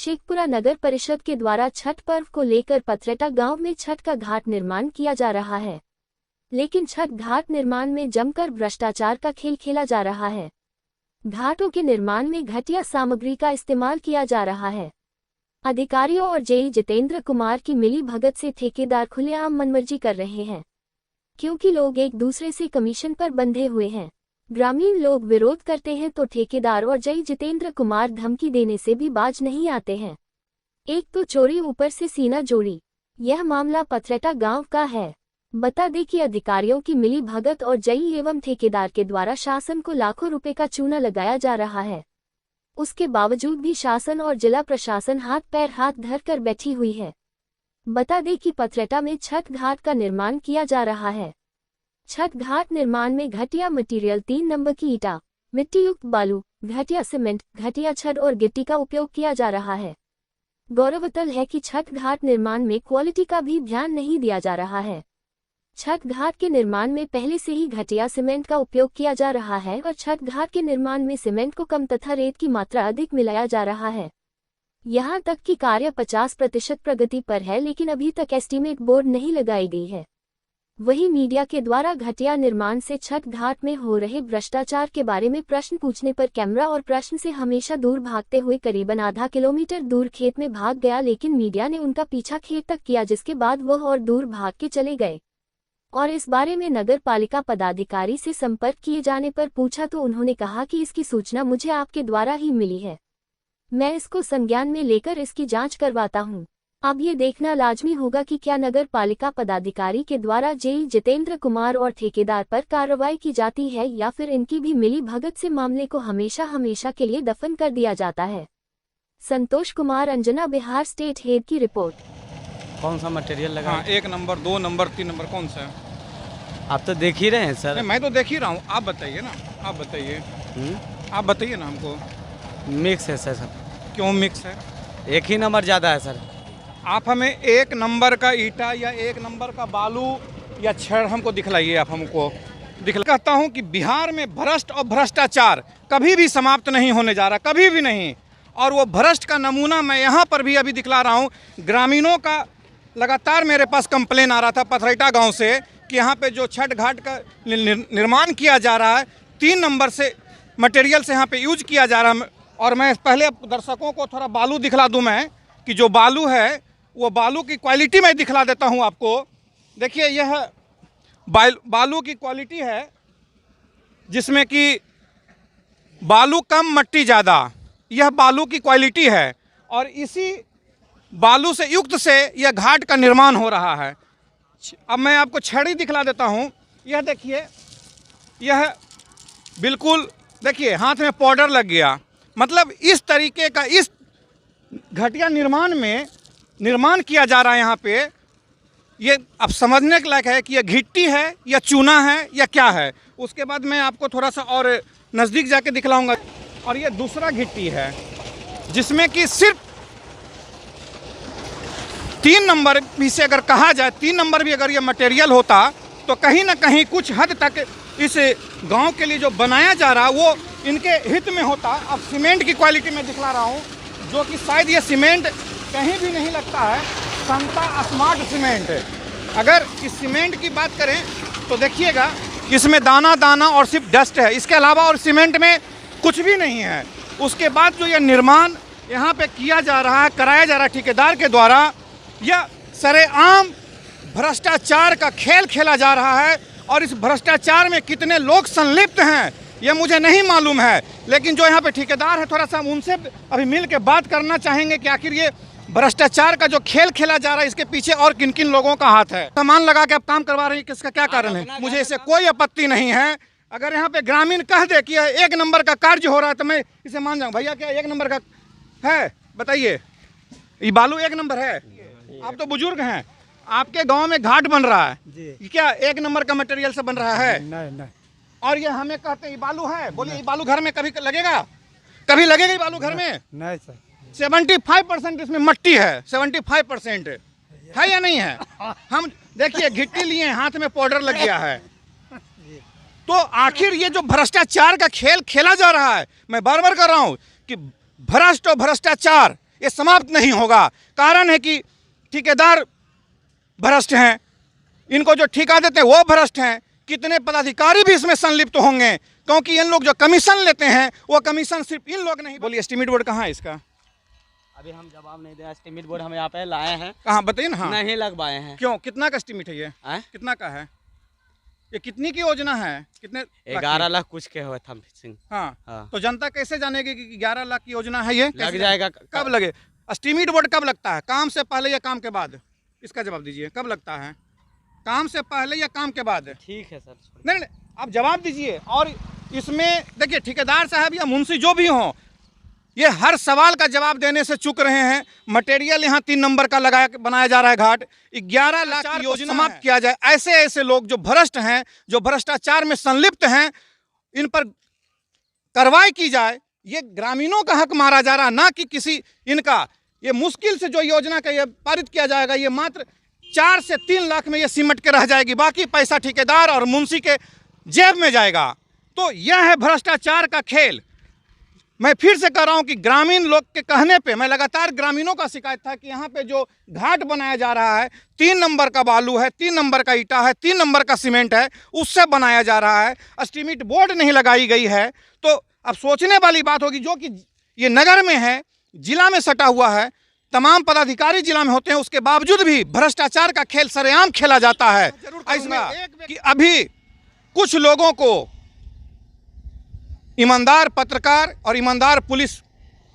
शेखपुरा नगर परिषद के द्वारा छठ पर्व को लेकर पथरेटा गांव में छठ का घाट निर्माण किया जा रहा है, लेकिन छठ घाट निर्माण में जमकर भ्रष्टाचार का खेल खेला जा रहा है। घाटों के निर्माण में घटिया सामग्री का इस्तेमाल किया जा रहा है। अधिकारियों और जेई जितेंद्र कुमार की मिली भगत से ठेकेदार खुलेआम मनमर्जी कर रहे हैं, क्योंकि लोग एक दूसरे से कमीशन पर बंधे हुए हैं। ग्रामीण लोग विरोध करते हैं तो ठेकेदार और जय जितेंद्र कुमार धमकी देने से भी बाज नहीं आते हैं। एक तो चोरी ऊपर से सीना जोड़ी। यह मामला पथरेटा गांव का है। बता दें कि अधिकारियों की मिली भगत और जई एवं ठेकेदार के द्वारा शासन को लाखों रुपए का चूना लगाया जा रहा है। उसके बावजूद भी शासन और जिला प्रशासन हाथ धर कर बैठी हुई है। बता दें कि पथरेटा में छठ घाट का निर्माण किया जा रहा है। छठ घाट निर्माण में घटिया मटेरियल 3 नंबर की ईटा, मिट्टी युक्त बालू, घटिया सीमेंट, घटिया छड़ और गिट्टी का उपयोग किया जा रहा है। गौरतलब है कि छठ घाट निर्माण में क्वालिटी का भी ध्यान नहीं दिया जा रहा है। छठ घाट के निर्माण में पहले से ही घटिया सीमेंट का उपयोग किया जा रहा है और छठ घाट के निर्माण में सीमेंट को कम तथा रेत की मात्रा अधिक मिलाया जा रहा है। यहां तक कि कार्य 50% प्रगति पर है, लेकिन अभी तक एस्टीमेट बोर्ड नहीं लगाई गई है। वहीं मीडिया के द्वारा घटिया निर्माण से छठ घाट में हो रहे भ्रष्टाचार के बारे में प्रश्न पूछने पर कैमरा और प्रश्न से हमेशा दूर भागते हुए करीबन आधा किलोमीटर दूर खेत में भाग गया, लेकिन मीडिया ने उनका पीछा खेत तक किया, जिसके बाद वह और दूर भाग के चले गए। और इस बारे में नगर पालिका पदाधिकारी से संपर्क किए जाने पर पूछा तो उन्होंने कहा कि इसकी सूचना मुझे आपके द्वारा ही मिली है, मैं इसको संज्ञान में लेकर इसकी जाँच करवाता हूँ। अब ये देखना लाजमी होगा कि क्या नगर पालिका पदाधिकारी के द्वारा जेई जितेंद्र कुमार और ठेकेदार पर कार्रवाई की जाती है या फिर इनकी भी मिली भगत से मामले को हमेशा के लिए दफन कर दिया जाता है। संतोष कुमार, अंजना, बिहार स्टेट हेड की रिपोर्ट। कौन सा मटेरियल लगा? हाँ, 1 नंबर, 2 नंबर, 3 नंबर, कौन सा है? आप तो देख ही रहे हैं सर। मैं तो देख ही रहा हूँ, आप बताइए ना, आप बताइए ना हमको। मिक्स है सर। क्यों मिक्स है? एक ही नंबर ज़्यादा है सर। आप हमें 1 नंबर का ईटा या 1 नंबर का बालू या छड़ हमको दिखलाइए। आप हमको कहता हूँ कि बिहार में भ्रष्ट और भ्रष्टाचार कभी भी समाप्त नहीं होने जा रहा, कभी भी नहीं। और वो भ्रष्ट का नमूना मैं यहाँ पर भी अभी दिखला रहा हूँ। ग्रामीणों का लगातार मेरे पास कंप्लेन आ रहा था पथरेटा गांव से कि यहाँ पे जो छठ घाट का निर्माण किया जा रहा है 3 नंबर से मटेरियल से यहाँ पे यूज किया जा रहा है। और मैं पहले दर्शकों को थोड़ा बालू दिखला दूँ मैं कि जो बालू है वो बालू की क्वालिटी मैं दिखला देता हूँ आपको। देखिए, यह बालू की क्वालिटी है जिसमें कि बालू कम मट्टी ज़्यादा, यह बालू की क्वालिटी है। और इसी बालू से युक्त से यह घाट का निर्माण हो रहा है। अब मैं आपको छड़ी दिखला देता हूँ। यह देखिए, यह बिल्कुल देखिए हाथ में पाउडर लग गया। मतलब इस तरीके का इस घटिया निर्माण किया जा रहा है यहाँ पे। ये अब समझने के लायक है कि यह गिट्टी है या चूना है या क्या है। उसके बाद मैं आपको थोड़ा सा और नज़दीक जाके दिखलाऊंगा। और ये दूसरा गिट्टी है जिसमें कि सिर्फ 3 नंबर भी से अगर कहा जाए, 3 नंबर भी अगर ये मटेरियल होता तो कहीं ना कहीं कुछ हद तक इस गांव के लिए जो बनाया जा रहा वो इनके हित में होता। अब सीमेंट की क्वालिटी में दिखला रहा हूँ, जो कि शायद ये सीमेंट कहीं भी नहीं लगता है। संता स्मार्ट सीमेंट है। अगर इस सीमेंट की बात करें तो देखिएगा इसमें दाना और सिर्फ डस्ट है, इसके अलावा और सीमेंट में कुछ भी नहीं है। उसके बाद जो यह निर्माण यहाँ पे किया जा रहा है, कराया जा रहा है ठेकेदार के द्वारा, यह सरेआम भ्रष्टाचार का खेल खेला जा रहा है। और इस भ्रष्टाचार में कितने लोग संलिप्त हैं ये मुझे नहीं मालूम है, लेकिन जो यहाँ पे ठेकेदार है थोड़ा सा हम उनसे अभी मिल के बात करना चाहेंगे कि आखिर ये भ्रष्टाचार का जो खेल खेला जा रहा है इसके पीछे और किन किन लोगों का हाथ है। सामान लगा के आप काम करवा रहे हैं, किसका क्या कारण है? मुझे इससे कोई आपत्ति नहीं है। अगर यहाँ पे ग्रामीण कह दे कि 1 नंबर का कार्य हो रहा है तो मैं इसे मान जाऊँ। भैया क्या 1 नंबर का है? बताइए, ये बालू 1 नंबर है? आप तो बुजुर्ग हैं, आपके गांव में घाट बन रहा है जी। क्या 1 नंबर का मटेरियल से बन रहा है? नहीं। और ये हमें कहते हैं ये बालू है। बोलिए, ये बालू घर में कभी लगेगा? कभी लगेगा ये बालू घर में? नहीं सर। 75% इसमें मट्टी है। 75% है या नहीं है? हम देखिए गिट्टी लिए, हाथ में पाउडर लग गया है। तो आखिर ये जो भ्रष्टाचार का खेल खेला जा रहा है, मैं बार बार कर रहा हूं कि भ्रष्ट और भ्रष्टाचार ये समाप्त नहीं होगा। कारण है कि ठेकेदार भ्रष्ट हैं, इनको जो ठेका देते हैं वो भ्रष्ट हैं, कितने पदाधिकारी भी इसमें संलिप्त होंगे, क्योंकि इन लोग जो कमीशन लेते हैं वो कमीशन सिर्फ इन लोग नहीं। बोलिए एस्टीमेट बोर्ड कहाँ है इसका? अभी हम जवाब नहीं दे, एस्टीमेट बोर्ड हम यहाँ पे लाए हैं। कहाँ बताइए ना। हाँ नहीं लगवाए हैं। क्यों? कितना का एस्टीमेट है ये? कितना का है ये? कितनी की योजना है? कितने? 11 लाख कुछ के हुए था सिंह। हाँ। तो जनता कैसे जानेगी कि 11 लाख की योजना है? ये लग जाएगा। कब लगे? एस्टीमेट बोर्ड कब लगता है? काम से पहले या काम के बाद? इसका जवाब दीजिए, कब लगता है? काम से पहले या काम के बाद? ठीक है सर। नहीं, आप जवाब दीजिए। और इसमें देखिए ठेकेदार साहब या मुंशी जो भी हों, ये हर सवाल का जवाब देने से चूक रहे हैं। मटेरियल यहाँ 3 नंबर का बनाया जा रहा है घाट। 11 लाख की योजना समाप्त किया जाए। ऐसे ऐसे लोग जो भ्रष्ट हैं, जो भ्रष्टाचार में संलिप्त हैं, इन पर कार्रवाई की जाए। ये ग्रामीणों का हक मारा जा रहा, ना कि किसी इनका। ये मुश्किल से जो योजना का ये पारित किया जाएगा, ये मात्र 4 से 3 लाख में ये सिमट के रह जाएगी। बाकी पैसा ठेकेदार और मुंशी के जेब में जाएगा। तो यह है भ्रष्टाचार का खेल। मैं फिर से कह रहा हूं कि ग्रामीण लोग के कहने पे, मैं लगातार ग्रामीणों का शिकायत था कि यहाँ पे जो घाट बनाया जा रहा है, 3 नंबर का बालू है, 3 नंबर का ईटा है, 3 नंबर का सीमेंट है, उससे बनाया जा रहा है। एस्टीमेट बोर्ड नहीं लगाई गई है। तो अब सोचने वाली बात होगी, जो कि ये नगर में है, जिला में सटा हुआ है, तमाम पदाधिकारी जिला में होते हैं, उसके बावजूद भी भ्रष्टाचार का खेल सरेआम खेला जाता है। इसमें कि अभी कुछ लोगों को ईमानदार पत्रकार और ईमानदार पुलिस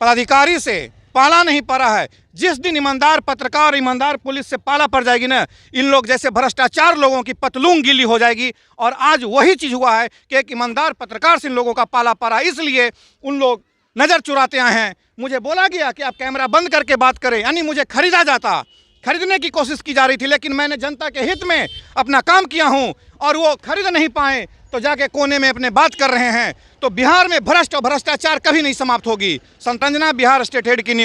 पदाधिकारी से पाला नहीं पड़ा है। जिस दिन ईमानदार पत्रकार और ईमानदार पुलिस से पाला पड़ जाएगी ना, इन लोग जैसे भ्रष्टाचार लोगों की पतलून गीली हो जाएगी। और आज वही चीज़ हुआ है कि एक ईमानदार पत्रकार से इन लोगों का पाला पड़ा, इसलिए उन लोग नज़र चुराते आए हैं। मुझे बोला गया कि आप कैमरा बंद करके बात करें, यानी मुझे खरीदा जाता, खरीदने की कोशिश की जा रही थी, लेकिन मैंने जनता के हित में अपना काम किया हूं और वो खरीद नहीं पाए तो जाके कोने में अपने बात कर रहे हैं। तो बिहार में भ्रष्ट और भ्रष्टाचार कभी नहीं समाप्त होगी। संतंजना, बिहार स्टेट हेड की न्यूज़।